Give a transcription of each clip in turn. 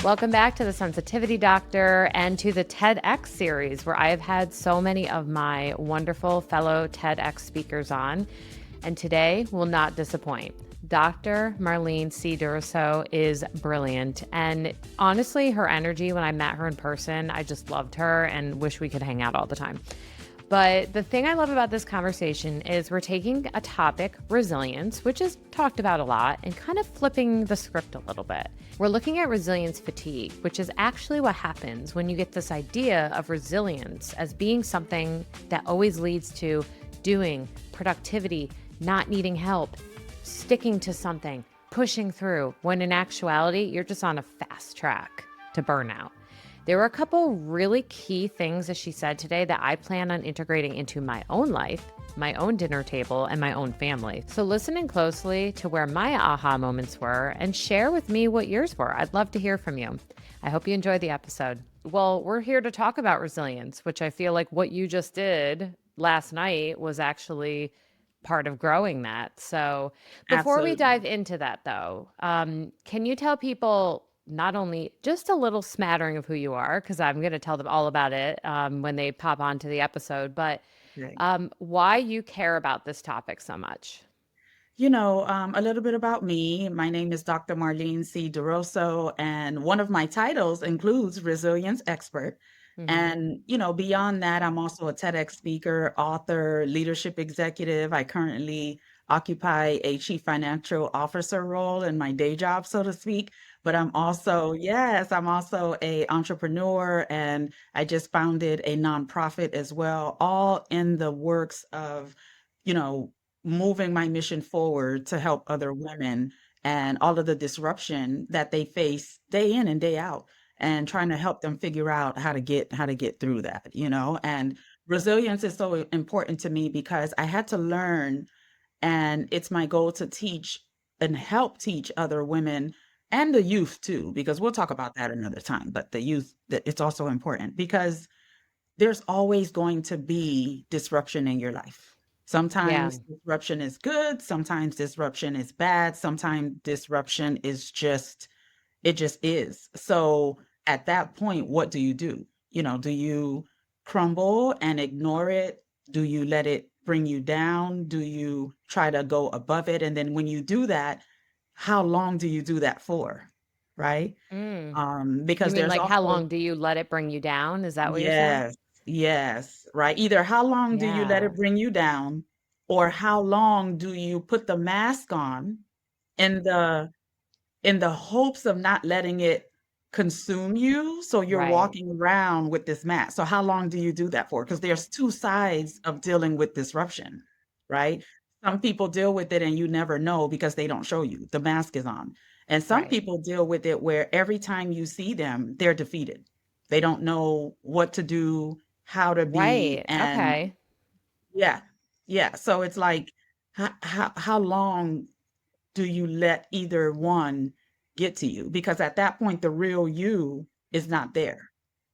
Welcome back to the Sensitivity Doctor and to the TEDx series, where I have had so many of my wonderful fellow TEDx speakers on. And today will not disappoint. Dr. Marline C. Duroseau is brilliant. And honestly, her energy, when I met her in person, I just loved her and wish we could hang out all the time. But the thing I love about this conversation is we're taking a topic, resilience, which is talked about a lot, and kind of flipping the script a little bit. We're looking at resilience fatigue, which is actually what happens when you get this idea of resilience as being something that always leads to doing, productivity, not needing help, sticking to something, pushing through, when in actuality, you're just on a fast track to burnout. There were a couple really key things, as she said today, that I plan on integrating into my own life, my own dinner table, and my own family. So listen in closely to where my aha moments were and share with me what yours were. I'd love to hear from you. I hope you enjoyed the episode. Well, we're here to talk about resilience, which I feel like what you just did last night was actually part of growing that. So before we Absolutely. dive into that, though, can you tell people not only just a little smattering of who you are, because I'm going to tell them all about it when they pop onto the episode, but Right. why you care about this topic so much? A little bit about me. My name is Dr. Marline C. Duroseau, and one of my titles includes resilience expert. Hmm. And, beyond that, I'm also a TEDx speaker, author, leadership executive. I currently occupy a chief financial officer role in my day job, so to speak. But I'm also a entrepreneur, and I just founded a nonprofit as well, all in the works of, you know, moving my mission forward to help other women and all of the disruption that they face day in and day out, and trying to help them figure out how to get through that. And resilience is so important to me because I had to learn, and it's my goal to teach and help teach other women and the youth too, because we'll talk about that another time. But the youth, it's also important because there's always going to be disruption in your life. Yeah. Sometimes disruption is good, sometimes disruption is bad, sometimes disruption is just, it just is. So at that point, what do you do? Do you crumble and ignore it? Do you let it bring you down? Do you try to go above it? And then when you do that, how long do you do that for? Right? Mm. You Because mean there's like how also long do you let it bring you down? Is that what you're saying? Yes, yes, right. Either how long do you let Yeah. it bring you down, or how long do you put the mask on in the hopes of not letting it consume you? So you're Right. walking around with this mask. So how long do you do that for? Because there's two sides of dealing with disruption, right? Some people deal with it and you never know because they don't show you. The mask is on. And some Right. people deal with it where every time you see them, they're defeated. They don't know what to do, how to be, Right. and Okay. yeah, yeah. So it's like, how long do you let either one get to you? Because at that point, the real you is not there,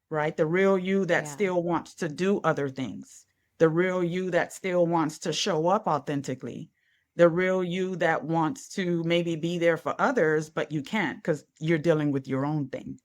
right? The real you that Yeah. still wants to do other things, the real you that still wants to show up authentically, the real you that wants to maybe be there for others, but you can't because you're dealing with your own thing.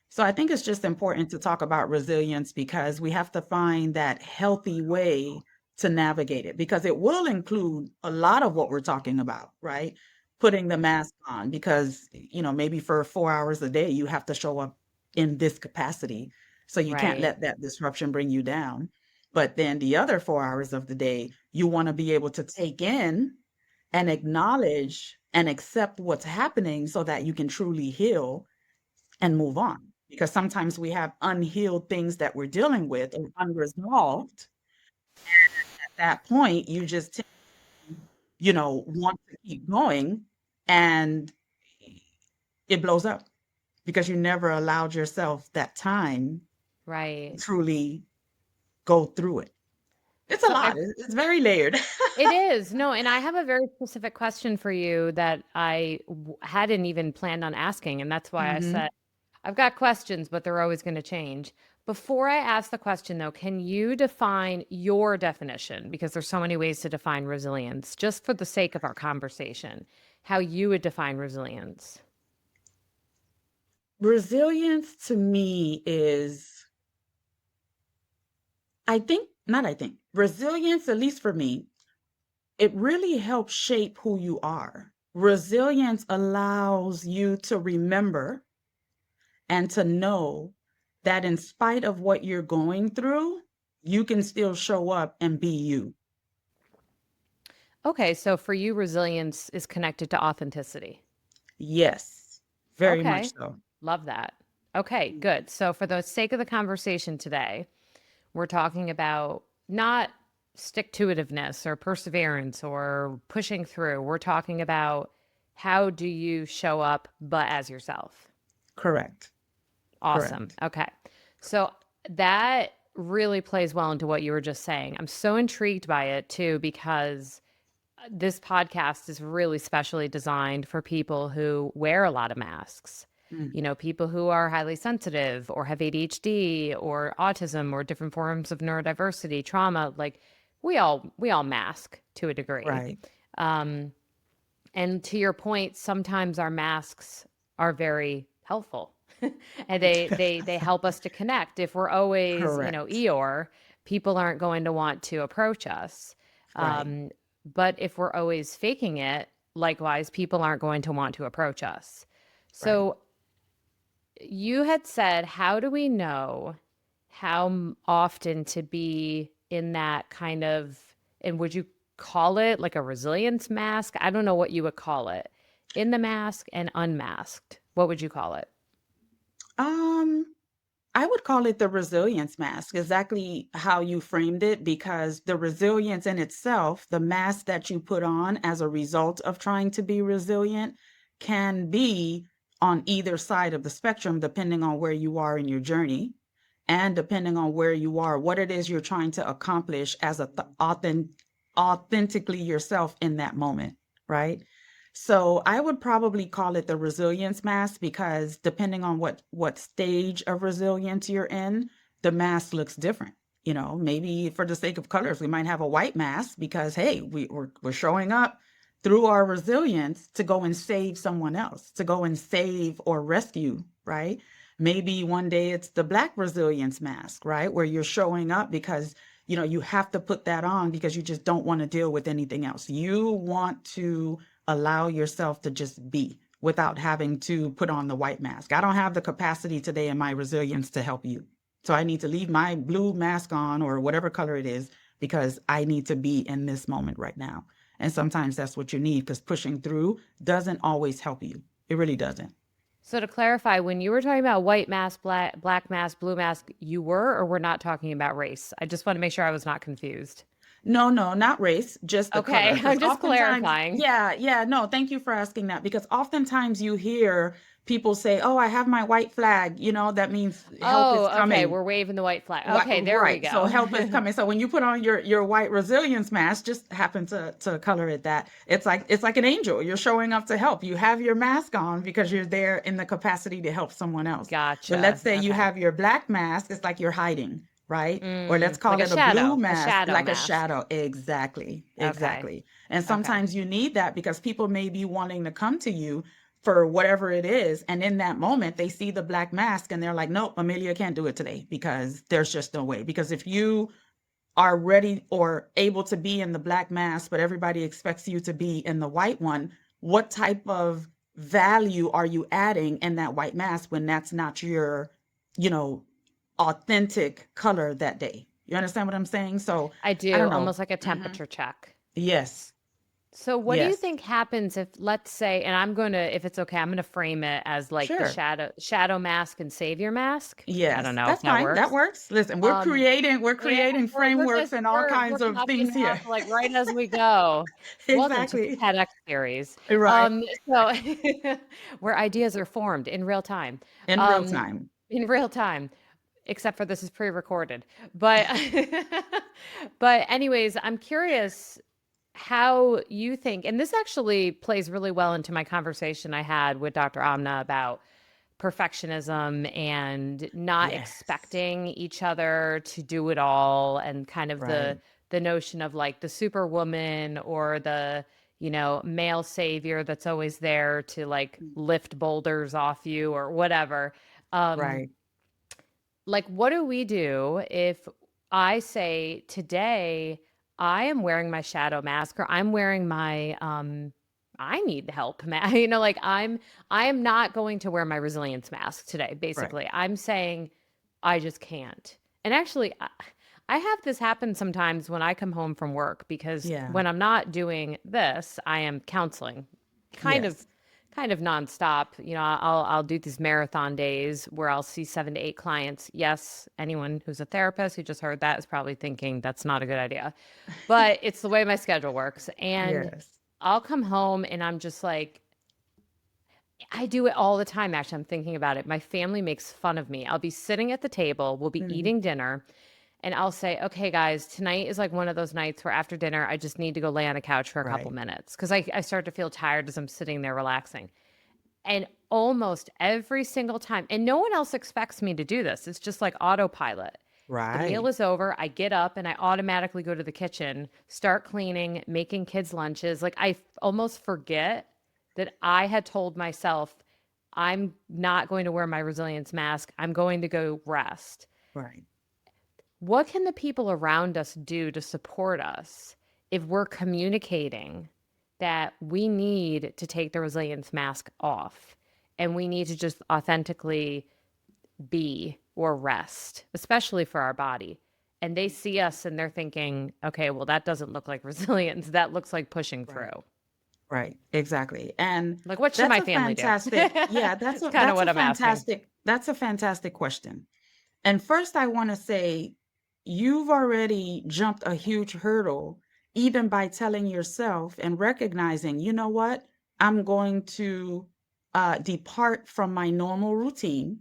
So I think it's just important to talk about resilience because we have to find that healthy way to navigate it, because it will include a lot of what we're talking about, right? Putting the mask on because, maybe for 4 hours a day, you have to show up in this capacity. So you can't Right. let that disruption bring you down. But then the other 4 hours of the day, you want to be able to take in and acknowledge and accept what's happening so that you can truly heal and move on. Because sometimes we have unhealed things that we're dealing with and unresolved. At that point, you just, want to keep going, and it blows up because you never allowed yourself that time to Right. truly go through it. It's a So lot. I It's very layered. It is. No, and I have a very specific question for you that hadn't even planned on asking. And that's why I Hmm. said, I've got questions, but they're always going to change. Before I ask the question, though, can you define your definition? Because there's so many ways to define resilience, just for the sake of our conversation, how you would define resilience. Resilience to me is, resilience, at least for me, it really helps shape who you are. Resilience allows you to remember and to know that in spite of what you're going through, you can still show up and be you. Okay, so for you, resilience is connected to authenticity. Yes, very much Okay, so. love that. Okay, good. So for the sake of the conversation today, we're talking about not stick to itiveness or perseverance or pushing through. We're talking about how do you show up, but as yourself. Correct. Awesome. Correct. Okay. So that really plays well into what you were just saying. I'm so intrigued by it too, because this podcast is really specially designed for people who wear a lot of masks. Mm, You know, people who are highly sensitive or have ADHD or autism or different forms of neurodiversity, trauma, like we all mask to a degree. right. Um, and to your point, sometimes our masks are very helpful. And they help us to connect. If we're always, Correct. Eeyore, people aren't going to want to approach us. Right. Um, but if we're always faking it, likewise, people aren't going to want to approach us. Right. So you had said, how do we know how often to be in that kind of, and would you call it like a resilience mask? I don't know what you would call it. In the mask and unmasked. What would you call it? Um, I would call it the resilience mask, exactly how you framed it, because the resilience in itself, the mask that you put on as a result of trying to be resilient, can be on either side of the spectrum, depending on where you are in your journey and depending on where you are, what it is you're trying to accomplish as authentically yourself in that moment, right? So I would probably call it the resilience mask, because depending on what stage of resilience you're in, the mask looks different. You know, maybe for the sake of colors, we might have a white mask because hey, we're showing up through our resilience to go and save someone else, to go and save or rescue, right? Maybe one day it's the black resilience mask, right? Where you're showing up because you have to put that on because you just don't want to deal with anything else. You want to allow yourself to just be without having to put on the white mask. I don't have the capacity today in my resilience to help you. So I need to leave my blue mask on or whatever color it is because I need to be in this moment right now. And sometimes that's what you need, because pushing through doesn't always help you. It really doesn't. So to clarify, when you were talking about white mask, black mask, blue mask, you were or were not talking about race? I just want to make sure I was not confused. No, no, not race, just the color. Okay, Because I'm just oftentimes, clarifying. yeah, yeah, no, thank you for asking that. Because oftentimes you hear people say, "Oh, I have my white flag," that means help is Oh, okay, coming. we're waving the white flag. Okay, there we Right. So go. help is coming. So when you put on your white resilience mask, just happen to color it that, it's like an angel. You're showing up to help. You have your mask on because you're there in the capacity to help someone else. But let's Gotcha. say you Okay. have your black mask, it's like you're hiding, right? Or let's Like call it a blue a mask, shadow like a mask. shadow. Exactly. Okay. Exactly. And Okay. sometimes you need that because people may be wanting to come to you for whatever it is. And in that moment, they see the black mask and they're like, nope, Amelia can't do it today because there's just no way. Because if you are ready or able to be in the black mask, but everybody expects you to be in the white one, what type of value are you adding in that white mask when that's not your, you know, authentic color that day? You understand what I'm saying? So I I do, don't know. almost like a Hmm. temperature check. Yes. So what do you Yes. think happens if, let's say, and I'm going to, if it's okay, I'm going to frame it as like the Sure. shadow mask and savior mask. I don't Yes, know if that's that fine. That works. works. Listen, we're Um, creating we're yeah, creating we're frameworks just and all we're kinds of copying things it off here. like right as we go. Welcome to the Exactly. TEDx series. Right. So where ideas are formed in real time. In real Um, time. in real time, except for this is pre-recorded. But but anyways, I'm curious how you think, and this actually plays really well into my conversation I had with Dr. Amna about perfectionism and not Yes. expecting each other to do it all, and kind of Right. the notion of like the superwoman or the male savior that's always there to like Mm. lift boulders off you or whatever. Um, Right. like, what do we do if I say today I am wearing my shadow mask or I'm wearing my I need help mask. Like I am not going to wear my resilience mask today, Right. basically. I'm saying I just can't. And actually I have this happen sometimes when I come home from work because Yeah. when I'm not doing this, I am counseling kind of Yes. kind of nonstop. I'll do these marathon days where I'll see 7 to 8 clients. Yes, anyone who's a therapist who just heard that is probably thinking that's not a good idea, but it's the way my schedule works. And Yes. I'll come home and I'm just like, I do it all the time. Actually, I'm thinking about it. My family makes fun of me. I'll be sitting at the table, we'll be Mhm. eating dinner, and I'll say, okay, guys, tonight is like one of those nights where after dinner, I just need to go lay on a couch for a couple Right. minutes because I start to feel tired as I'm sitting there relaxing. And almost every single time, and no one else expects me to do this. It's just like autopilot. The meal Right. is over. I get up and I automatically go to the kitchen, start cleaning, making kids' lunches. Like almost forget that I had told myself, I'm not going to wear my resilience mask. I'm going to go rest. Right. What can the people around us do to support us if we're communicating that we need to take the resilience mask off and we need to just authentically be or rest, especially for our body? And they see us and they're thinking, okay, well, that doesn't look like resilience. That looks like pushing Right. through. Right. Exactly. And Like, what should that's my a family do? fantastic, yeah, It's kind of what I'm asking. that's a fantastic question. And first I want to say you've already jumped a huge hurdle even by telling yourself and recognizing, you know what? I'm going to depart from my normal routine.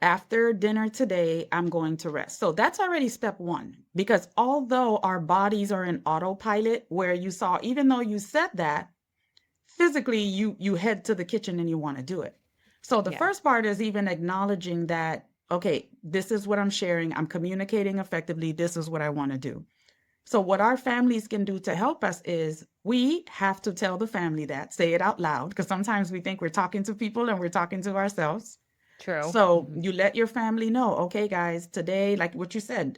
After dinner today, I'm going to rest. So that's already step one, because although our bodies are in autopilot, where you saw, even though you said that, physically you head to the kitchen and you want to do it. So the Yeah. first part is even acknowledging that, okay, this is what I'm sharing. I'm communicating effectively. This is what I want to do. So what our families can do to help us is we have to tell the family that, say it out loud, because sometimes we think we're talking to people and we're talking to ourselves. True. So Hmm. you let your family know, okay, guys, today, like what you said,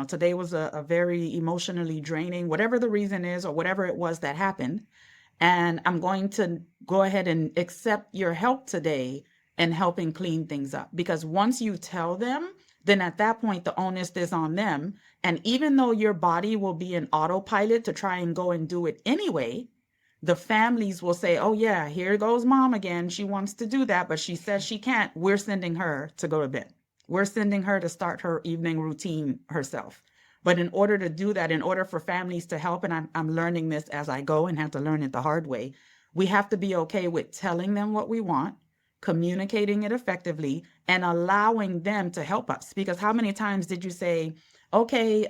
today was a very emotionally draining, whatever the reason is, or whatever it was that happened. And I'm going to go ahead and accept your help today in helping clean things up. Because once you tell them, then at that point, the onus is on them. And even though your body will be in autopilot to try and go and do it anyway, the families will say, oh, yeah, here goes mom again. She wants to do that, but she says she can't. We're sending her to go to bed. We're sending her to start her evening routine herself. But in order to do that, in order for families to help, and I'm learning this as I go and have to learn it the hard way, we have to be okay with telling them what we want, communicating it effectively, and allowing them to help us. Because how many times did you say, okay,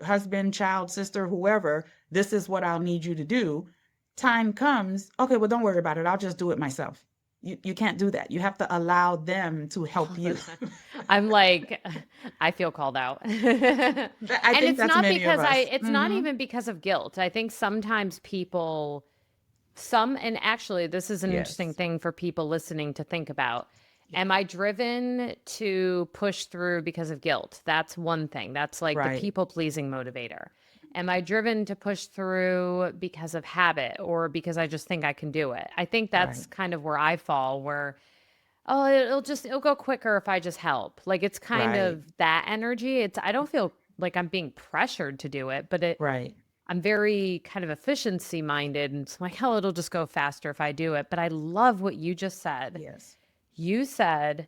husband, child, sister, whoever, this is what I'll need you to do. Time comes, okay, well, don't worry about it. I'll just do it myself. You can't do that. You have to allow them to help All the you. time. I'm like, I feel called out. I And think it's that's not many of because us. it's not Mm-hmm. even because of guilt. I think sometimes and actually, this is an interesting Yes. thing for people listening to think about. Am I driven to push through because of guilt? That's one thing. That's like the Right. people pleasing motivator. Am I driven to push through because of habit or because I just think I can do it? I think that's Right. kind of where I fall, where oh, it'll go quicker if I just help. Like it's kind Right. of that energy. I don't feel like I'm being pressured to do it, but Right. I'm very kind of efficiency minded and it's like, oh, it'll just go faster if I do it. But I love what you just said. Yes. You said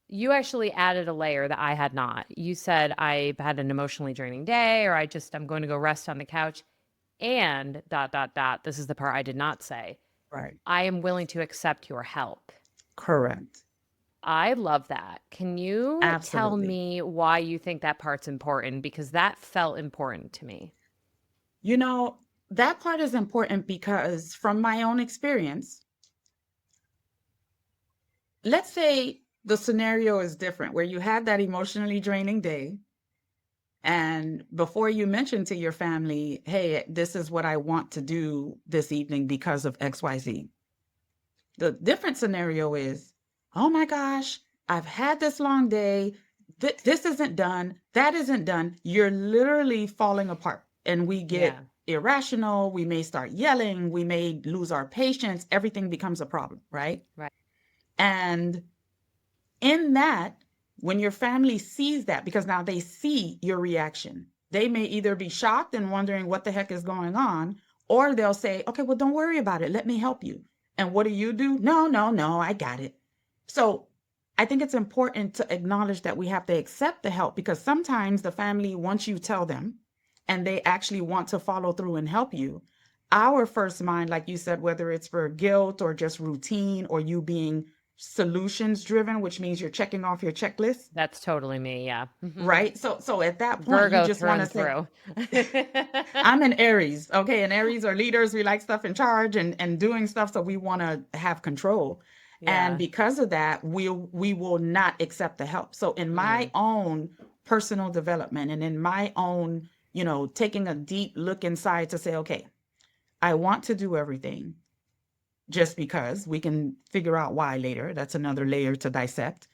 you actually added a layer that I had not. You said I had an emotionally draining day or I'm going to go rest on the couch and dot dot dot. This is the part I did not say. Right. I am willing to accept your help. Correct. I love that. Can you tell Absolutely. me why you think that part's important? Because that felt important to me. You know, that part is important because from my own experience, let's say the scenario is different where you had that emotionally draining day And before you mention to your family, hey, this is what I want to do this evening because of XYZ. The different scenario is, oh my gosh, I've had this long day. This isn't done. That isn't done. You're literally falling apart. And we Yeah. get irrational. We may start yelling. We may lose our patience. Everything becomes a problem, right? Right. And in that, when your family sees that, because now they see your reaction, they may either be shocked and wondering what the heck is going on, or they'll say, okay, well, don't worry about it. Let me help you. And what do? No, no, no, I got it. So I think it's important to acknowledge that we have to accept the help, because sometimes the family, once you tell them and they actually want to follow through and help you, our first mind, like you said, whether it's for guilt or just routine or you being solutions driven, which means you're checking off your checklist, That's totally me. Yeah. right? So at that point, you Virgo just through want to and say, through. I'm an Aries, okay? And Aries are leaders. We like stuff in charge and doing stuff, so we want to have control. And Yeah. because of that, we will not accept the help. So in my Mm. own personal development and in my own, taking a deep look inside to say, okay, I want to do everything just because we can figure out why later. That's another layer to dissect.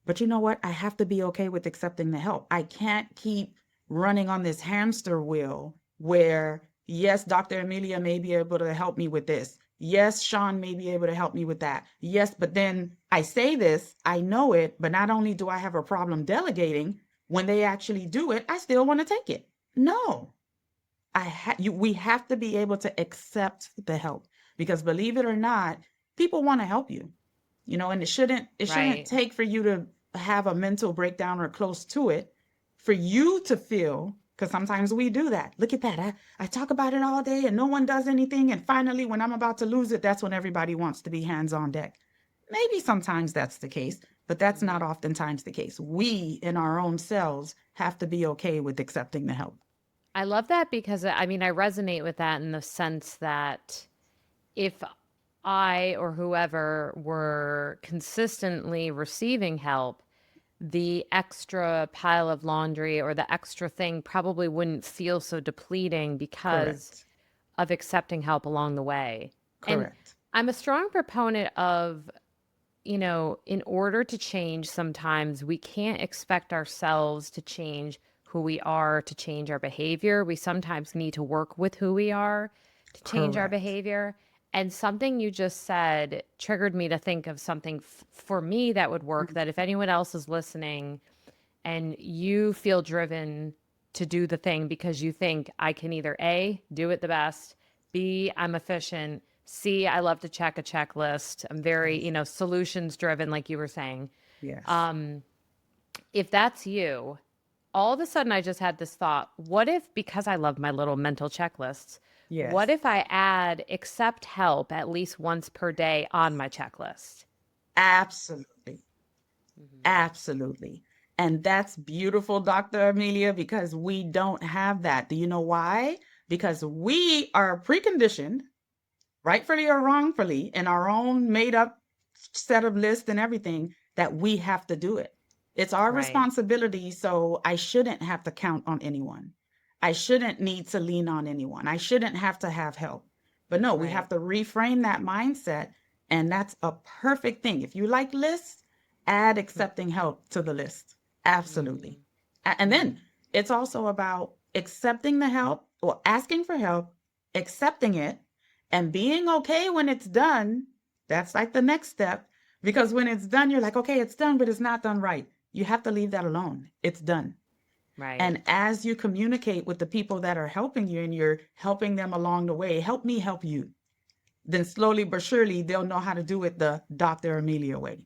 But you know what? I have to be okay with accepting the help. I can't keep running on this hamster wheel where, yes, Dr. Amelia may be able to help me with this. Yes, Sean may be able to help me with that. Yes, but then I say this, I know it, but not only do I have a problem delegating, when they actually do it, I still want to take it. No, we have to be able to accept the help, because believe it or not, people want to help you, and it shouldn't Right. take for you to have a mental breakdown or close to it for you to feel, because sometimes we do that. Look at that. I talk about it all day and no one does anything. And finally, when I'm about to lose it, that's when everybody wants to be hands on deck. Maybe sometimes that's the case, but that's not Mhm. oftentimes the case. We in our own selves have to be okay with accepting the help. I love that because I mean, I resonate with that in the sense that if I or whoever were consistently receiving help, the extra pile of laundry or the extra thing probably wouldn't feel so depleting because Correct. of accepting help along the way. And Correct. I'm a strong proponent of, in order to change, sometimes we can't expect ourselves to change who we are, to change our behavior. We sometimes need to work with who we are to change our Correct. behavior. And something you just said triggered me to think of something for me that would work, that if anyone else is listening and you feel driven to do the thing because you think I can either A, do it the best, B, I'm efficient, C, I love to check a checklist. I'm very, Yes. solutions driven, like you were saying. Yes. If that's you, all of a sudden I just had this thought, what if, because I love my little mental checklists, what Yes. if I add accept help at least once per day on my checklist? Absolutely. Mhm. Absolutely. And that's beautiful, Dr. Amelia, because we don't have that. Do you know why? Because we are preconditioned, rightfully or wrongfully, in our own made up set of lists and everything, that we have to do it. It's our Right, responsibility. So I shouldn't have to count on anyone. I shouldn't need to lean on anyone. I shouldn't have to have help. But no, we right. have to reframe that mindset. And that's a perfect thing. If you like lists, add accepting help to the list. Absolutely. Mhm. And then it's also about accepting the help or asking for help, accepting it, and being okay when it's done. That's like the next step. Because when it's done, you're like, okay, it's done, but it's not done right. You have to leave that alone. It's done. Right. And as you communicate with the people that are helping you and you're helping them along the way, help me help you, then slowly but surely they'll know how to do it the Dr. Amelia way.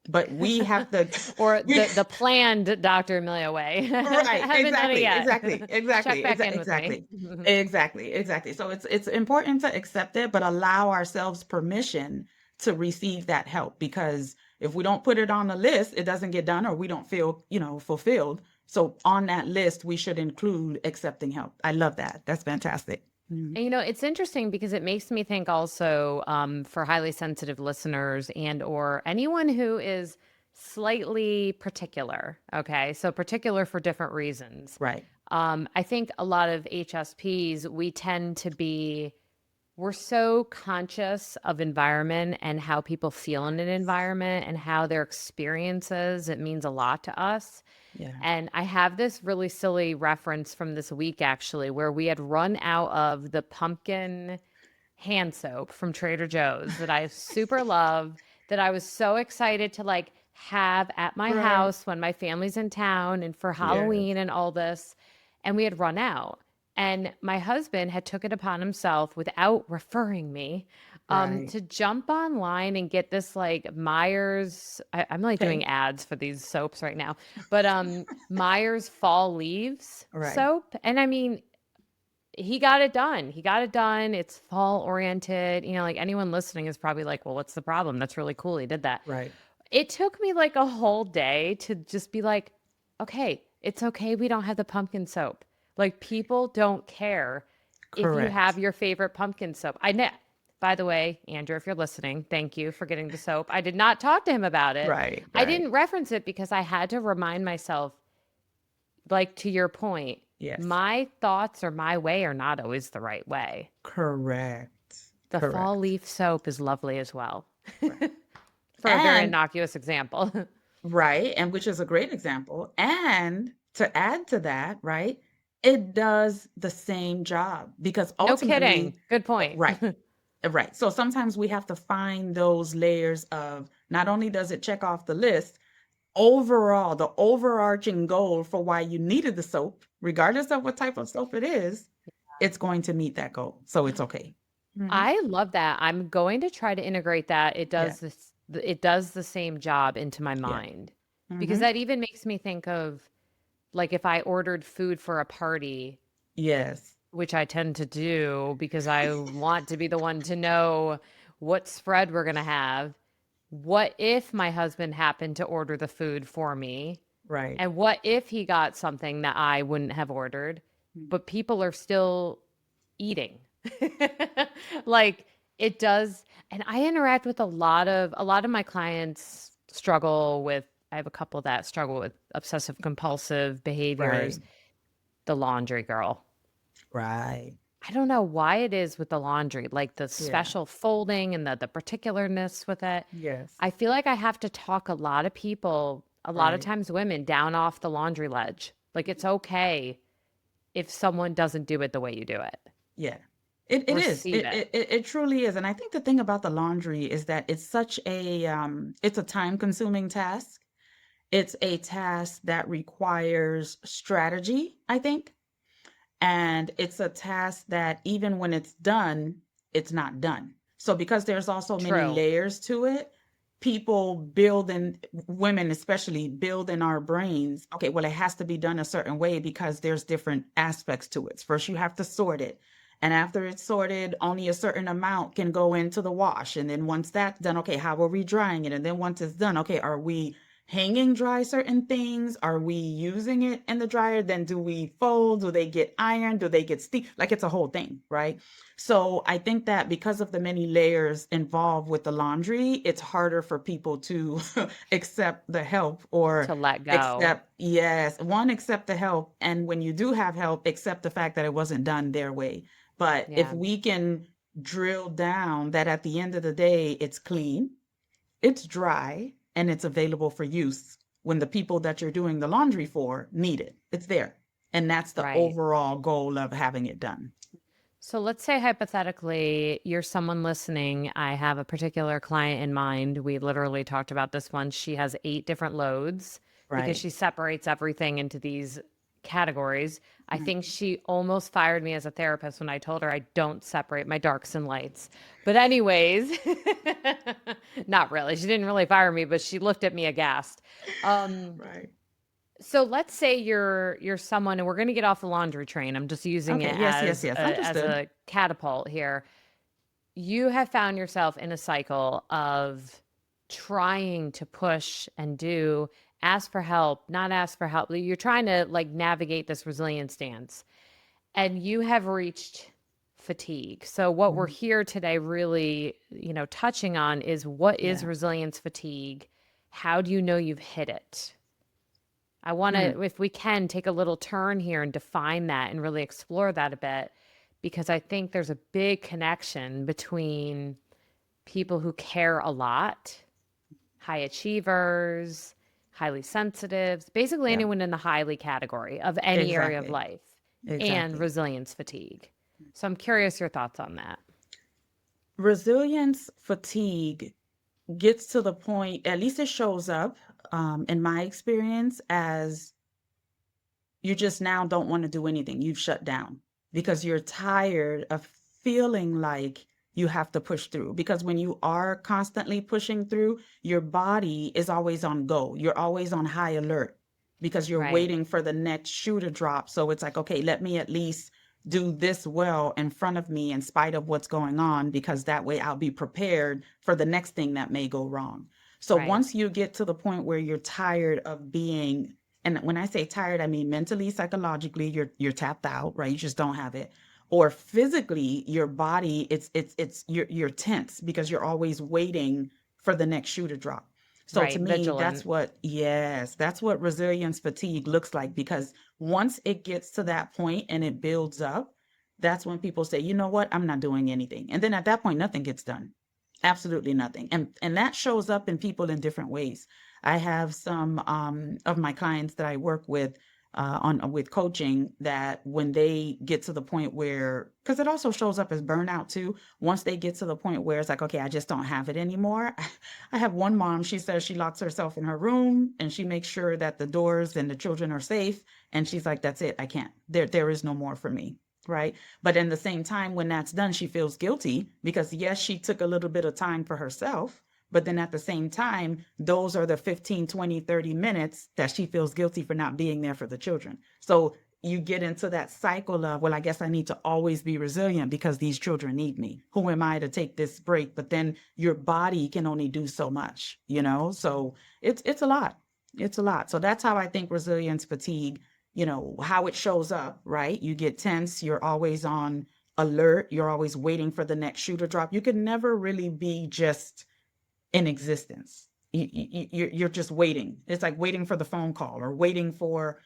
But we have to, Or we, the planned Dr. Amelia way. right, Haven't done it exactly, yet. exactly, Check exactly, back in with me. exactly, exactly, exactly. So it's important to accept it, but allow ourselves permission to receive that help, because if we don't put it on the list, it doesn't get done, or we don't feel, fulfilled. So on that list, we should include accepting help. I love that. That's fantastic. Mhm. And it's interesting because it makes me think also, for highly sensitive listeners and or anyone who is slightly particular. Okay, so particular for different reasons. Right. I think a lot of HSPs, we tend to be, we're so conscious of environment and how people feel in an environment and how their experiences, it means a lot to us. Yeah. And I have this really silly reference from this week actually, where we had run out of the pumpkin hand soap from Trader Joe's that I super love, that I was so excited to like have at my Right. house when my family's in town and for Yes. Halloween and all this. And we had run out. And my husband had took it upon himself without referring me Right. to jump online and get this like Myers. I'm like doing Okay. ads for these soaps right now, but Myers Fall Leaves Right. soap. And I mean, he got it done. He got it done. It's fall oriented. You know, like anyone listening is probably like, well, what's the problem? That's really cool. He did that. Right. It took me like a whole day to just be like, okay, it's okay. We don't have the pumpkin soap. Like people don't care if you have Correct. your favorite pumpkin soap. I know. By the way, Andrew, if you're listening, thank you for getting the soap. I did not talk to him about it. Right. I Right. didn't reference it because I had to remind myself, like to your point, Yes. my thoughts or my way are not always the right way. Correct. The fall Correct. leaf soap is lovely as well. Right. For a very And innocuous example. right, and which is a great example. And to add to that, right, it does the same job because No kidding. ultimately, Good point. right, right. So sometimes we have to find those layers of not only does it check off the list, overall, the overarching goal for why you needed the soap, regardless of what type of soap it is, it's going to meet that goal. So it's okay. Mhm. I love that. I'm going to try to integrate that. Yeah. It does the same job into my Yeah. mind. Because Hmm. that even makes me think of like if I ordered food for a party, Yes. which I tend to do because I want to be the one to know what spread we're going to have. What if my husband happened to order the food for me? Right. And what if he got something that I wouldn't have ordered, but people are still eating? Like it does. And I interact with a lot of my clients struggle with, I have a couple that struggle with obsessive compulsive Right. behaviors, the laundry girl. Right. I don't know why it is with the laundry, like the Yeah. special folding and the particularness with it. Yes. I feel like I have to talk a lot of people, a lot of Right. times women, down off the laundry ledge. Like it's okay if someone doesn't do it the way you do it. Yeah. It is. Receive it. It truly is. And I think the thing about the laundry is that it's such a it's a time consuming task. It's a task that requires strategy, I think. And it's a task that even when it's done, it's not done. So because there's also many True. layers to it, people build in, women especially build in our brains, okay, well, it has to be done a certain way because there's different aspects to it. First, you have to sort it. And after it's sorted, only a certain amount can go into the wash. And then once that's done, okay, how are we drying it? And then once it's done, okay, are we hanging dry certain things? Are we using it in the dryer? Then do we fold? Do they get ironed? Do they get steamed? Like it's a whole thing, right? So I think that because of the many layers involved with the laundry, it's harder for people to accept the help or To let go. accept, yes, one, accept the help. And when you do have help, accept the fact that it wasn't done their way. But if Yeah. we can drill down that at the end of the day, it's clean, it's dry, and it's available for use when the people that you're doing the laundry for need it. It's there. And that's the Right. overall goal of having it done. So let's say hypothetically, you're someone listening. I have a particular client in mind. We literally talked about this one. She has 8 different loads because Right. she separates everything into these categories. I Mhm. think she almost fired me as a therapist when I told her I don't separate my darks and lights. But anyways, not really. She didn't really fire me, but she looked at me aghast. Um, Right. so let's say you're someone, and we're going to get off the laundry train. I'm just using Okay. it Yes, yes, yes. as Understood. a catapult here. You have found yourself in a cycle of trying to push and do, ask for help, not ask for help. You're trying to like navigate this resilience dance, and you have reached fatigue. So what we're Mhm. here today really, touching on is what is Yeah. resilience fatigue? How do you know you've hit it? I want Hmm. to, if we can, take a little turn here and define that and really explore that a bit, because I think there's a big connection between people who care a lot, high achievers, highly sensitives, basically Yeah, anyone in the highly category of any area of exactly. life, and Exactly. resilience fatigue. So I'm curious your thoughts on that. Resilience fatigue gets to the point, at least it shows up in my experience, as you just now don't want to do anything. You've shut down because you're tired of feeling like you have to push through. Because when you are constantly pushing through, your body is always on go. You're always on high alert because you're Right, waiting for the next shoe to drop. So it's like, okay, let me at least do this well in front of me in spite of what's going on, because that way I'll be prepared for the next thing that may go wrong. So right, once you get to the point where you're tired of being, and when I say tired, I mean mentally, psychologically, you're tapped out, right? You just don't have it. Or physically, your body, it's you're tense because you're always waiting for the next shoe to drop. So to right. me, that's Vigilant. what, yes, that's what resilience fatigue looks like. Because once it gets to that point and it builds up, that's when people say, you know what, I'm not doing anything. And then at that point, nothing gets done. Absolutely nothing. And that shows up in people in different ways. I have some of my clients that I work with with coaching, that when they get to the point where, because it also shows up as burnout too, once they get to the point where it's like, okay, I just don't have it anymore. I have one mom, she says she locks herself in her room and she makes sure that the doors and the children are safe. And she's like, that's it. I can't, there is no more for me. Right. But in the same time, when that's done, she feels guilty because, yes, she took a little bit of time for herself. But then at the same time, those are the 15, 20, 30 minutes that she feels guilty for not being there for the children. So you get into that cycle of, well, I guess I need to always be resilient because these children need me. Who am I to take this break? But then your body can only do so much, you know? So it's a lot. It's a lot. So that's how I think resilience fatigue, how it shows up, right? You get tense, you're always on alert, you're always waiting for the next shoe to drop. You can never really be just in existence. You're just waiting. It's like waiting for the phone call or waiting for,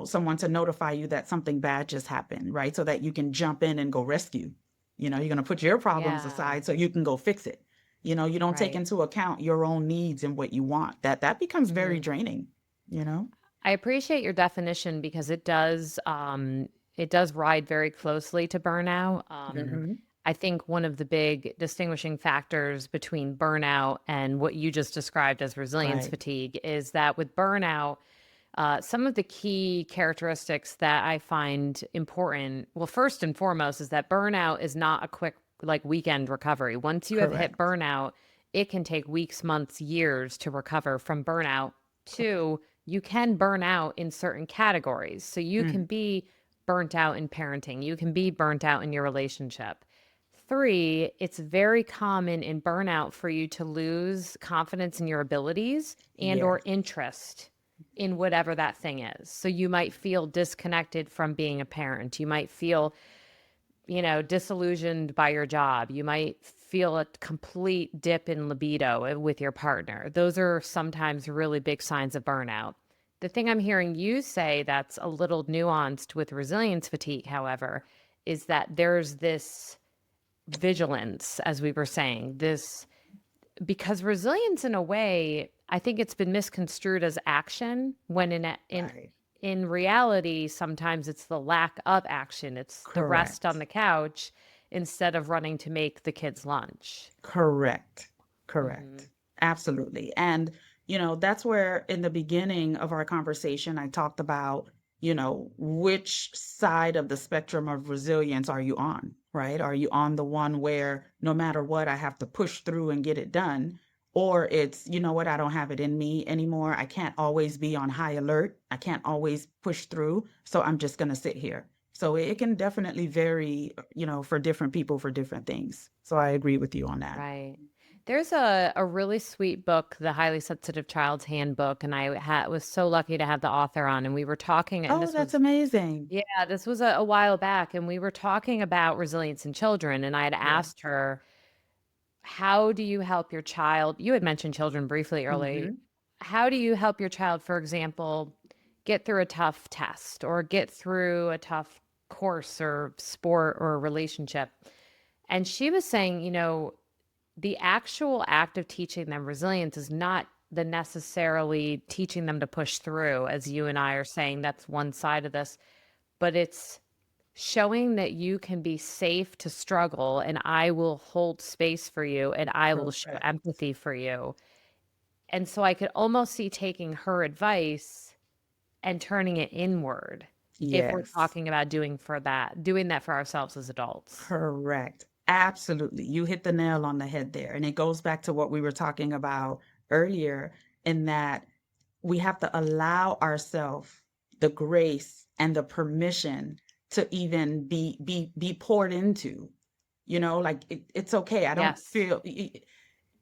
someone to notify you that something bad just happened, right? So that you can jump in and go rescue. You're going to put your problems Yeah, aside so you can go fix it. You don't take right. into account your own needs and what you want. That becomes very Mhm. draining, you know? I appreciate your definition because it does ride very closely to burnout. Mm-hmm. I think one of the big distinguishing factors between burnout and what you just described as resilience Right. fatigue is that with burnout, some of the key characteristics that I find important, well, first and foremost, is that burnout is not a quick, like, weekend recovery. Once you have hit Correct. burnout, it can take weeks, months, years to recover from burnout. Two, you can burn out in certain categories. So you Mm, can be burnt out in parenting, you can be burnt out in your relationship. Three, it's very common in burnout for you to lose confidence in your abilities and or yes. interest in whatever that thing is. So you might feel disconnected from being a parent. You might feel, disillusioned by your job. You might feel a complete dip in libido with your partner. Those are sometimes really big signs of burnout. The thing I'm hearing you say that's a little nuanced with resilience fatigue, however, is that there's this vigilance, as we were saying, this because resilience in a way, I think it's been misconstrued as action when Right. in reality sometimes it's the lack of action. It's the rest on Correct. the couch instead of running to make the kids lunch. Correct. Hmm. Correct. Absolutely. And, that's where in the beginning of our conversation, I talked about, which side of the spectrum of resilience are you on, right? Are you on the one where no matter what, I have to push through and get it done? Or it's, you know what, I don't have it in me anymore. I can't always be on high alert. I can't always push through. So I'm just going to sit here. So it can definitely vary, for different people for different things. So I agree with you on that. Right. There's a really sweet book, The Highly Sensitive Child's Handbook, and was so lucky to have the author on. And we were talking, and Oh, this that's was, amazing. yeah, this was a while back, and we were talking about resilience in children. And I had Yeah. asked her, how do you help your child? You had mentioned children briefly earlier. Hmm. How do you help your child, for example, get through a tough test or get through a tough course or sport or relationship. And she was saying, the actual act of teaching them resilience is not the necessarily teaching them to push through, as you and I are saying, that's one side of this, but it's showing that you can be safe to struggle and I will hold space for you and I will show Correct. empathy for you. And so I could almost see taking her advice and turning it inward if we're Yes. talking about doing that for ourselves as adults. Correct. Absolutely. You hit the nail on the head there. And it goes back to what we were talking about earlier, in that we have to allow ourselves the grace and the permission to even be poured into. Like it's okay. I don't Yes. feel,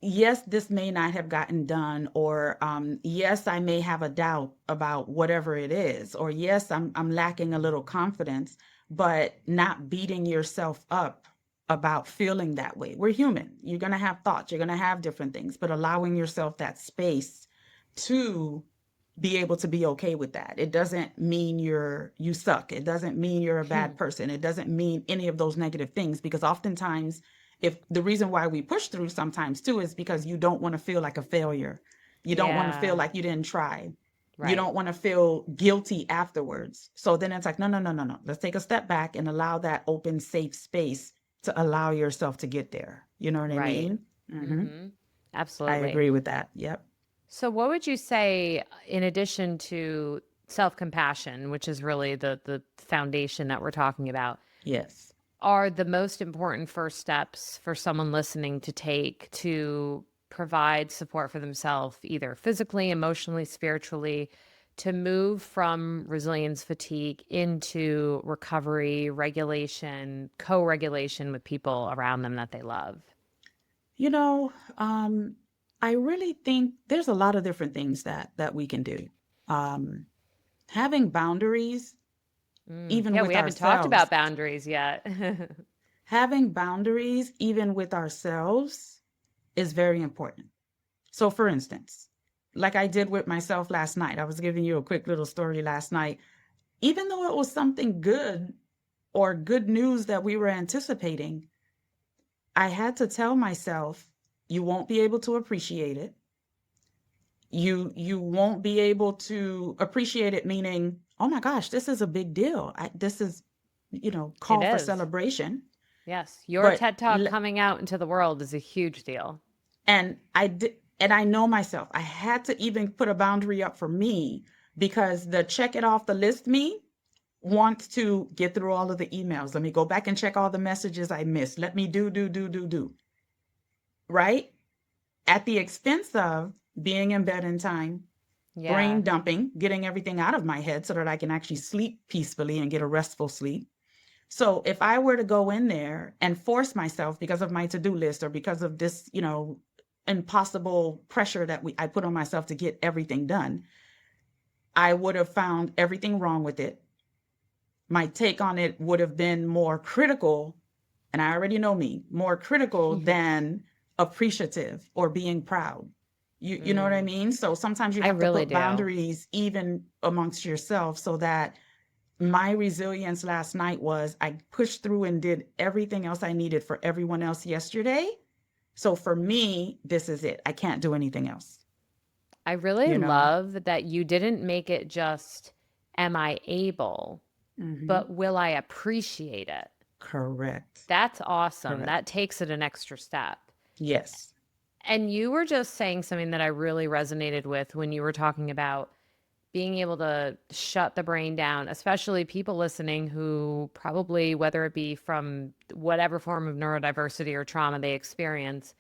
yes, this may not have gotten done, or yes, I may have a doubt about whatever it is, or yes, I'm lacking a little confidence, but not beating yourself up about feeling that way. We're human. You're gonna have thoughts, you're gonna have different things, but allowing yourself that space to be able to be okay with that. It doesn't mean you suck. It doesn't mean you're a bad person. It doesn't mean any of those negative things, because oftentimes, if the reason why we push through sometimes too is because you don't want to feel like a failure. You don't want to feel Yeah. like you didn't try. You Right. don't want to feel guilty afterwards. So then it's like, no, no, no, no, no. Let's take a step back and allow that open, safe space to allow yourself to get there. You know what I Right. mean? Hmm. Mm-hmm. I Absolutely. agree with that. Yep. So what would you say in addition to self-compassion, which is really the foundation that we're talking about, Yes. are the most important first steps for someone listening to take to provide support for themselves, either physically, emotionally, spiritually, to move from resilience fatigue into recovery, regulation, co regulation with people around them that they love? You know, I really think there's a lot of different things that we can do. Um, Having boundaries, even Yeah, with we haven't talked about ourselves, boundaries yet. having boundaries, even with ourselves, is very important. So, for instance, like I did with myself last night, I was giving you a quick little story last night. Even though it was something good or good news that we were anticipating, I had to tell myself, you won't be able to appreciate it. You won't be able to appreciate it, meaning, oh my gosh, this is a big deal. This is, It call for is. celebration. Yes. Your But TED Talk coming out into the world is a huge deal. and I did, and I know myself. I had to even put a boundary up for me, because the check it off the list me wants to get through all of the emails. Let me go back and check all the messages I missed. Let me do, right? At the expense of being in bed in time, brain Yeah. dumping, getting everything out of my head so that I can actually sleep peacefully and get a restful sleep. So if I were to go in there and force myself because of my to-do list, or because of this, impossible pressure that I put on myself to get everything done, I would have found everything wrong with it. My take on it would have been more critical, and I already know me, more critical than appreciative or being proud. You know what I Mm, mean? So sometimes you I have to really put do. boundaries even amongst yourself, so that my resilience last night was I pushed through and did everything else I needed for everyone else yesterday. So for me, this is it. I can't do anything else, I really you know? love that you didn't make it just, am I able, Hmm. but will I appreciate it? Correct. That's awesome. Correct. That takes it an extra step. Yes. And you were just saying something that I really resonated with when you were talking about being able to shut the brain down, especially people listening who probably, whether it be from whatever form of neurodiversity or trauma they experience,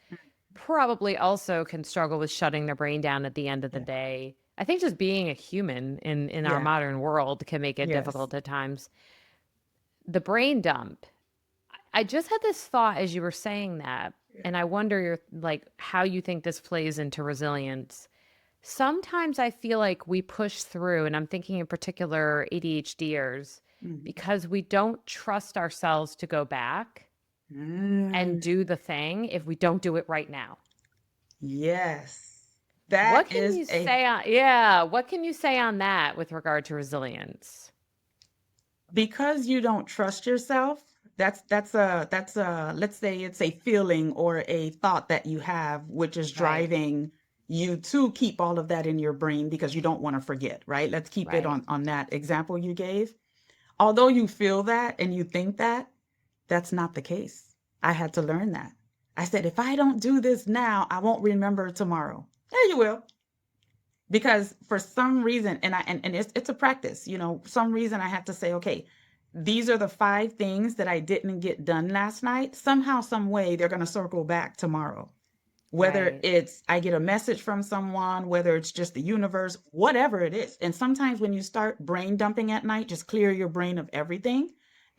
probably also can struggle with shutting their brain down at the end of the Yeah. day. I think just being a human in our Yeah. modern world can make it Yes. difficult at times. The brain dump. I just had this thought as you were saying that, and I wonder like how you think this plays into resilience. Sometimes I feel like we push through, and I'm thinking in particular ADHDers, Mhm. because we don't trust ourselves to go back and Mm. do the thing if we don't do it right now. Yes. That What can is you a say on, yeah, what can you say on that with regard to resilience? because you don't trust yourself. That's a let's say it's a feeling or a thought that you have, which is Right, driving you to keep all of that in your brain because you don't want to forget, right? Let's keep it right, on that example you gave. Although you feel that and you think that, that's not the case. I had to learn that. I said, if I don't do this now, I won't remember tomorrow. Yeah, you will. Because for some reason, and it's a practice, some reason I have to say, okay, these are the 5 things that I didn't get done last night. Somehow, some way, they're going to circle back tomorrow. Whether right, it's I get a message from someone, whether it's just the universe, whatever it is. And sometimes when you start brain dumping at night, just clear your brain of everything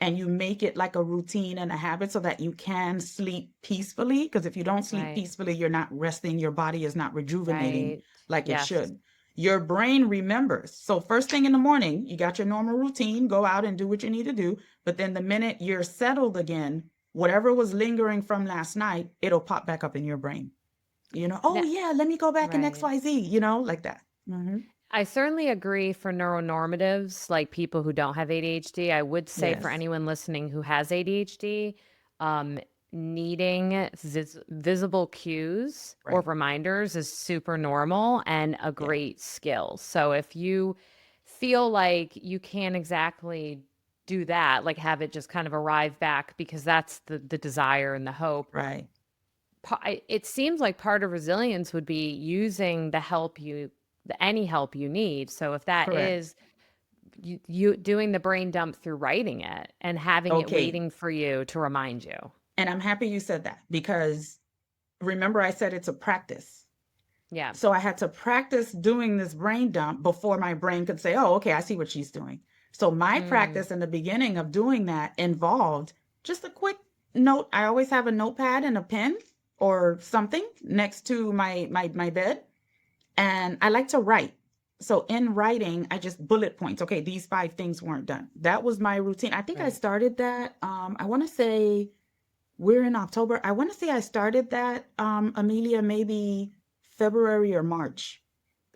and you make it like a routine and a habit so that you can sleep peacefully. Because if you don't sleep right, peacefully, you're not resting, your body is not rejuvenating right. like it Yes. should. Your brain remembers. So, first thing in the morning, you got your normal routine, go out and do what you need to do. But then the minute you're settled again, whatever was lingering from last night, it'll pop back up in your brain. Oh Now, yeah, let me go back in right. XYZ, like that. I certainly agree for neuronormatives, like people who don't have ADHD. I would say for Yes, anyone listening who has ADHD, um, needing visible cues or right. reminders is super normal and a Yeah, great skill. So if you feel like you can't exactly do that, like have it just kind of arrive back because that's the desire and the hope, right. it seems like part of resilience would be using any help you need. So if that Correct. is you doing the brain dump through writing it and having it Okay. waiting for you to remind you. And I'm happy you said that because remember I said it's a practice. Yeah. So I had to practice doing this brain dump before my brain could say, oh, okay, I see what she's doing. So my Mm, practice in the beginning of doing that involved just a quick note. I always have a notepad and a pen or something next to my bed. And I like to write. So in writing, I just bullet points. Okay, these 5 things weren't done. That was my routine. I think I right. started that. I want to say we're in October. I want to say I started that, Amelia, maybe February or March.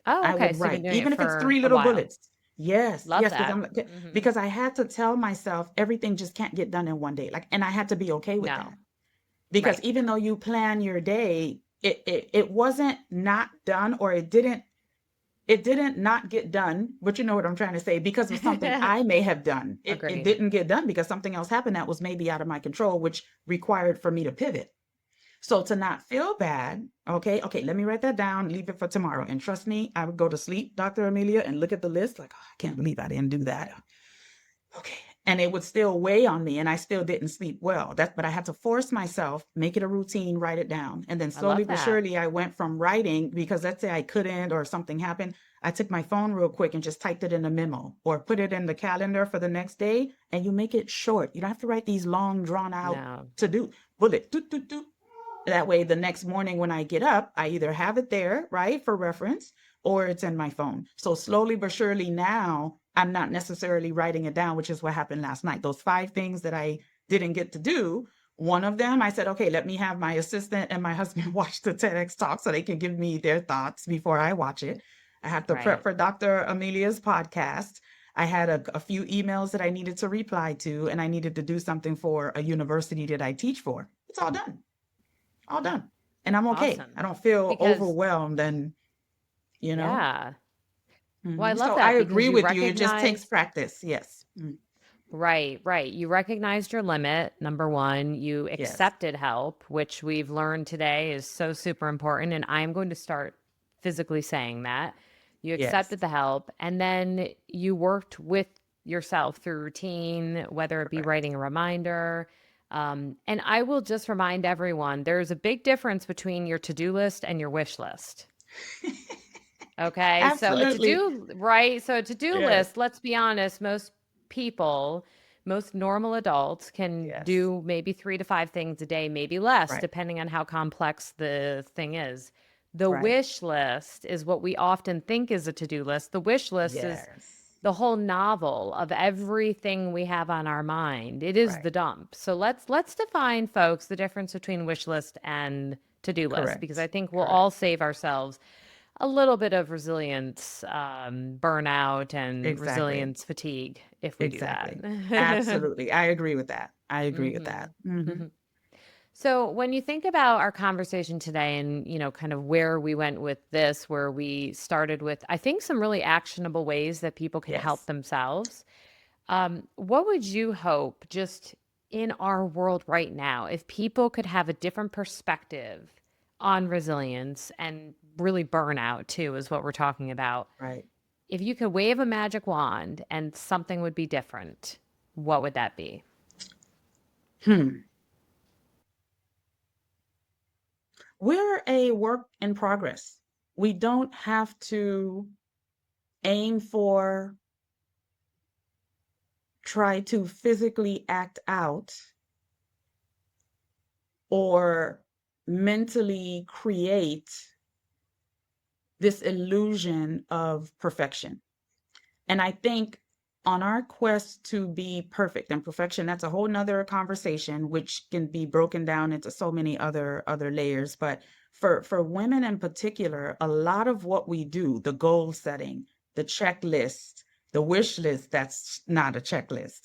Oh, I okay. would So you've been write, doing it even if it's for three a little while. bullets. Yes, Love yes, that. Hmm. because I had to tell myself everything just can't get done in one day. Like, and I had to be okay with that No. because Right. even though you plan your day, it wasn't not done or it didn't not get done, but you know what I'm trying to say, because of something I may have done. It Agreed. didn't get done because something else happened that was maybe out of my control, which required for me to pivot. So to not feel bad, okay, let me write that down, leave it for tomorrow. And trust me, I would go to sleep, Dr. Amelia, and look at the list like, oh, I can't believe I didn't do that. Okay. And it would still weigh on me and I still didn't sleep well. But I had to force myself, make it a routine, write it down. And then I slowly love but that. surely I went from writing because let's say I couldn't or something happened. I took my phone real quick and just typed it in a memo or put it in the calendar for the next day. And you make it short. You don't have to write these long, drawn out No. to do bullet. Doot, doot, doot. That way, the next morning when I get up, I either have it there, right, for reference, or it's in my phone. So slowly but surely now, I'm not necessarily writing it down, which is what happened last night. Those 5 things that I didn't get to do, one of them, I said, okay, let me have my assistant and my husband watch the TEDx talk so they can give me their thoughts before I watch it. I have to prep Right. for Dr. Amelia's podcast. I had a few emails that I needed to reply to, and I needed to do something for a university that I teach for. It's all done. And I'm okay. I Awesome. don't feel Because overwhelmed and, you know. yeah. Well, I love So I that because agree you with you. It just takes recognized. practice. Yes. Right, right. You recognized your limit, number one. You Yes. accepted help, which we've learned today is so super important. And I'm going to start physically saying that. You Yes. accepted the help, and then you worked with yourself through routine, whether it be Correct. writing a reminder. And I will just remind everyone there's a big difference between your to do list and your wish list. Okay. So a to Absolutely. do, right? So a to do Yes. list, let's be honest, most people, most normal adults can Yes. do maybe 3 to 5 things a day, maybe less, Right. depending on how complex the thing is. The Right. wish list is what we often think is a to do list. The wish list is Yes. the whole novel of everything we have on our mind. It is Right. the dump. So let's define, folks, the difference between wish list and to do list, because I Correct. think we'll all Correct. save ourselves a little bit of resilience, burnout and Exactly. resilience fatigue if we do that. Exactly. Absolutely. I agree with that. I agree with that. hmm So when you think about our conversation today and, kind of where we went with this, where we started with, I think some really actionable ways that people could help Yes. themselves. What would you hope just in our world right now, if people could have a different perspective on resilience and really burnout too, is what we're talking about. Right. If you could wave a magic wand and something would be different, what would that be? Hmm. We're a work in progress. We don't have to aim for, try to physically act out or mentally create this illusion of perfection. And I think on our quest to be perfect, and perfection, that's a whole nother conversation, which can be broken down into so many other layers. But for women in particular, a lot of what we do, the goal setting, the checklist, the wish list, that's not a checklist,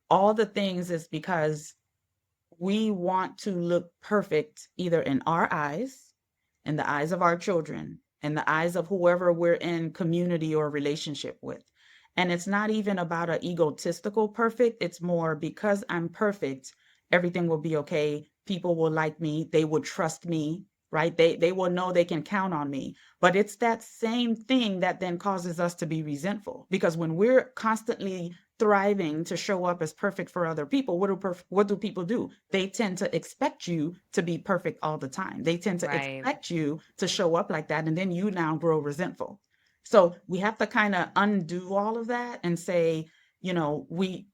all the things is because we want to look perfect either in our eyes, in the eyes of our children, in the eyes of whoever we're in community or relationship with. And it's not even about an egotistical perfect. It's more because I'm perfect, everything will be okay. People will like me. They will trust me, right? They will know they can count on me. But it's that same thing that then causes us to be resentful, because when we're constantly thriving to show up as perfect for other people, what do people do? They tend to expect you to be perfect all the time. They tend to Right. expect you to show up like that, and then you now grow resentful. So we have to kind of undo all of that and say, we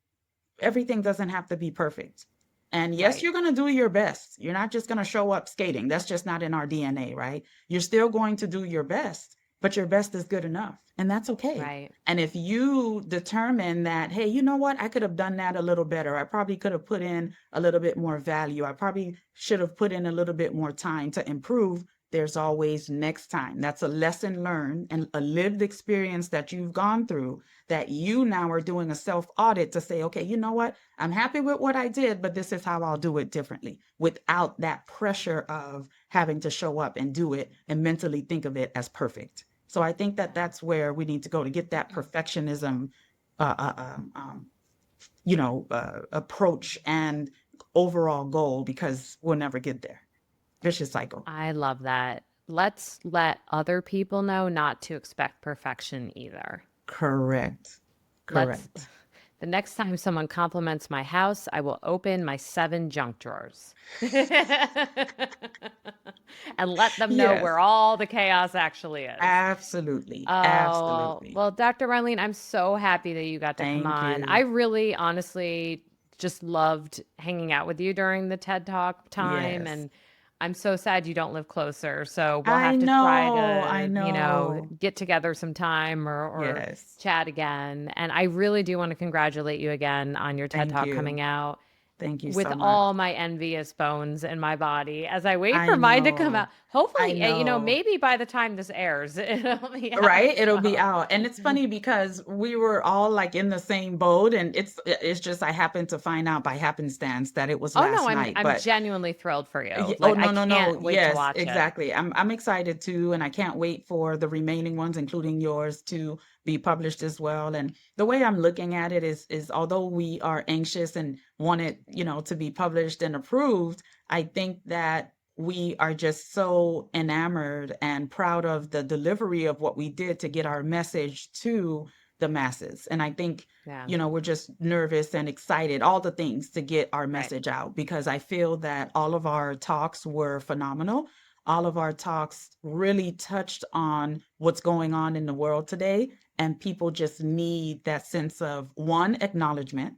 everything doesn't have to be perfect. And yes, Right. you're going to do your best. You're not just going to show up skating. That's just not in our DNA, right? You're still going to do your best, but your best is good enough. And that's okay. Right. And if you determine that, hey, you know what? I could have done that a little better. I probably could have put in a little bit more value. I probably should have put in a little bit more time to improve. There's always next time. That's a lesson learned and a lived experience that you've gone through, that you now are doing a self audit to say, okay, you know what? I'm happy with what I did, but this is how I'll do it differently, without that pressure of having to show up and do it and mentally think of it as perfect. So I think that that's where we need to go to get that perfectionism, uh, uh, um, um, approach and overall goal, because we'll never get there. Vicious cycle. I love that. Let's let other people know not to expect perfection either. Correct. Let's, Correct. the next time someone compliments my house, I will open my 7 junk drawers and let them know Yes, where all the chaos actually is. absolutely. Oh, Absolutely. well, Dr. Marlene, I'm so happy that you got to come Thank on. I you. really honestly just loved hanging out with you during the TED Talk time. Yes. And I'm so sad you don't live closer. So we'll I have to try know. I to, know. get together sometime or Yes. chat again. And I really do want to congratulate you again on your TED Thank Talk you. coming out Thank you with so much. all my envious bones in my body as I wait for I mine to come out. know. I Hopefully, know. maybe by the time this airs, it'll be out. Right? It'll be So, out. And it's funny because we were all like in the same boat, and it's just I happened to find out by happenstance that it was oh no, last I'm night. I'm But genuinely thrilled for you. Oh, Like I no, no, no. can't wait to Yes, watch it. exactly. I'm excited too, and I can't wait for the remaining ones, including yours, to be published as well. And the way I'm looking at it is although we are anxious and want it, to be published and approved, I think that we are just so enamored and proud of the delivery of what we did to get our message to the masses. And I think Yeah. we're just nervous and excited, all the things to get our Right. message out, because I feel that all of our talks were phenomenal. All of our talks really touched on what's going on in the world today. And people just need that sense of, one, acknowledgement,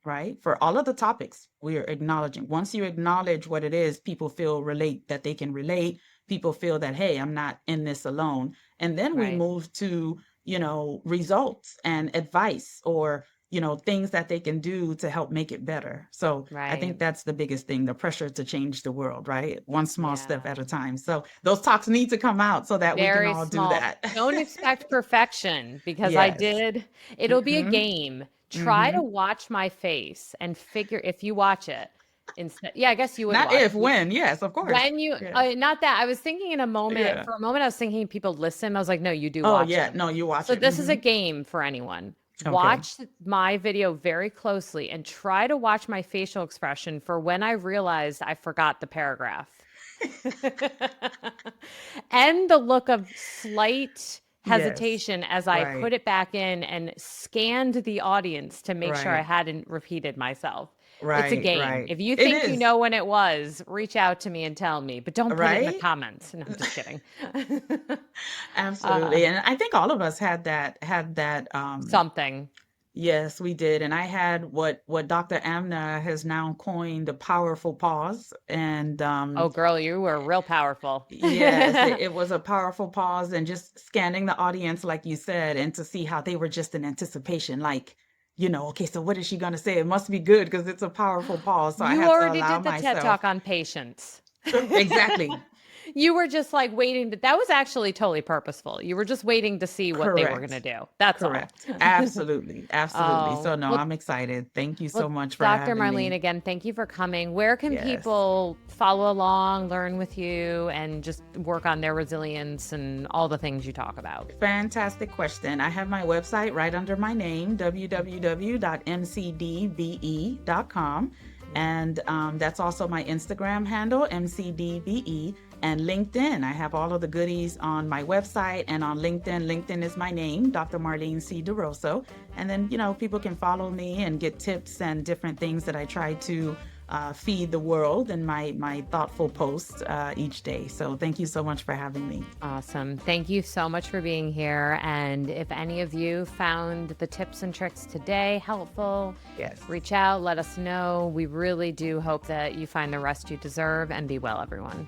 right? For all of the topics we are acknowledging. Once you acknowledge what it is, people feel relate that they can relate. People feel that, hey, I'm not in this alone. And then we Right. move to, results and advice, or things that they can do to help make it better. So I Right. think that's the biggest thing, the pressure to change the world, right? One small step Yeah. at a time. So those talks need to come out so that we can Very all do small. that. Don't expect perfection because I Yes. did. It'll be a Hmm. game. Try to Hmm. watch my face and figure if you watch it instead. Yeah, I guess you would Not watch. if, when. Yes, of course. When you, Yes. not that. I was thinking in a moment, Yeah. for a moment, I was thinking people listen. I was like, no, you do Oh, watch yeah. it. No, you watch So it. this is a Hmm. game for anyone. Okay. Watch my video very closely and try to watch my facial expression for when I realized I forgot the paragraph. And the look of slight Yes. hesitation as I put Right. it back in and scanned the audience to make sure I Right. hadn't repeated myself. It's a Right. game. Right. If you It think you is. know when it was, reach out to me and tell me, but don't put it in the Right. comments. No, I'm just kidding. uh, Absolutely. And I think all of us had that. Something. Yes, we did. And I had what Dr. Amna has now coined the powerful pause. And Oh, girl, you were real powerful. yes, it was a powerful pause, and just scanning the audience, like you said, and to see how they were just in anticipation, like, okay, so what is she gonna say? It must be good because it's a powerful pause. So I You had to already allow did the TED myself. Talk on patience. Exactly. You were just like waiting that was actually totally purposeful. You were just waiting to see what they were going to Correct. do. That's all. Correct. Absolutely. Absolutely. Oh, So no, I'm excited. Thank you so well, much for Dr. having Marline, me. again, thank you for coming. Where can Yes. people follow along, learn with you, and just work on their resilience and all the things you talk about? Fantastic question. I have my website right under my name, www.mcdve.com. And that's also my Instagram handle, MCDVE, and LinkedIn. I have all of the goodies on my website and on LinkedIn. LinkedIn is my name, Dr. Marline C. Duroseau. And then, people can follow me and get tips and different things that I try to feed the world in my thoughtful posts each day. So thank you so much for having me. Awesome. Thank you so much for being here. And if any of you found the tips and tricks today helpful, Yes. reach out, let us know. We really do hope that you find the rest you deserve, and be well, everyone.